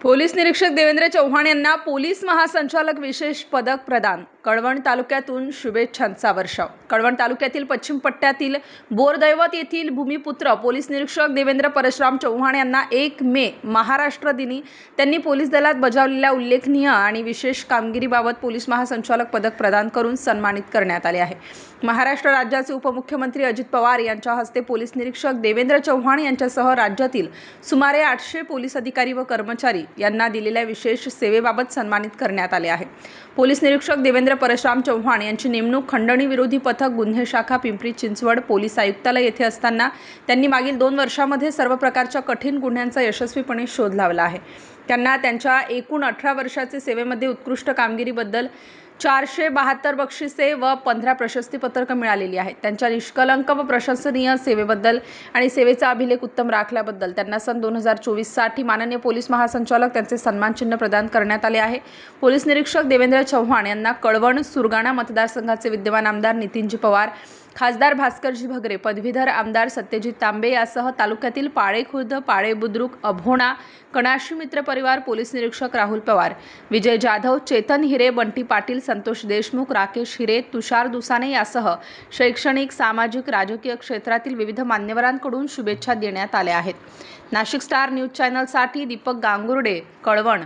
Police निरीक्षक देवेंद्र चव्हाण यांना police महासंचालक विशेष पदक प्रदान। कळवण तालुक्यातून शुभेच्छांचा वर्षाव। कळवण तालुक्यातील पश्चिम पट्ट्यातील बोरदैवत येथील भूमिपुत्र पोलीस निरीक्षक देवेंद्र परशुराम चव्हाण यांना 1 मे महाराष्ट्र दिनी त्यांनी पोलीस दलात बजावलेल्या उल्लेखनीय आणि विशेष कामगिरीबाबत पोलीस महासंचालक पदक प्रदान करून सन्मानित करण्यात आले आहे। महाराष्ट्र राज्याचे उपमुख्यमंत्री अजित पवार यांच्या हस्ते पोलीस निरीक्षक देवेंद्र चव्हाण यांच्यासह राज्यातील सुमारे 800 पोलीस अधिकारी व कर्मचारी यांना दिलेल्या विशेष सेवेबाबत सन्मानित करण्यात आले आहे। पोलीस निरीक्षक देवेंद्र परशुराम चव्हाण यांची नेमणूक खंडणी विरोधी पथक गुन्हे शाखा पिंपरी चिंचवड पोलीस आयुक्तालय येथे असताना त्यांनी मागील 2 वर्षांमध्ये सर्व प्रकारच्या कठीण गुन्ह्यांचा यशस्वीपणे शोध लावला आहे। त्यांना त्यांच्या एकूण 18 वर्षाचे सेवेमध्ये उत्कृष्ट कामगिरीबद्दल 472 बक्षिसे व 15 प्रशस्तीपत्रक मिळालेली आहेत। त्यांच्या निष्कलंक व प्रशंसनीय सेवेबद्दल आणि सेवेचा अभिलेख उत्तम राखल्याबद्दल त्यांना सन 2024 साठी माननीय पोलीस महासंचालक त्यांचे सन्मान चिन्ह प्रदान करण्यात आले आहे। पोलीस निरीक्षक देवेंद्र चव्हाण यांना कळवण सुरगाणा मतदारसंघाचे विद्यमान आमदार नितीनजी पवार, खासदार भास्करजी भगरे, पदवीधर आमदार सत्यजित तांबे यासह तालुक्यातील पाळे खुर्द, पाळे बुद्रुक, अभोणा, कणाशी मित्र परिवार, पोलीस निरीक्षक राहुल पवार, विजय जाधव, चेतन हिरे, बंटी पाटील, संतोष देशमुख, राकेश हिरे, तुषार दुसाने यासह शैक्षणिक, सामाजिक, राजकीय क्षेत्रातील विविध मान्यवरांकडून शुभेच्छा देण्यात आल्या आहेत। नाशिक स्टार न्यूज चॅनलसाठी दीपक गांगुर्डे, कळवण।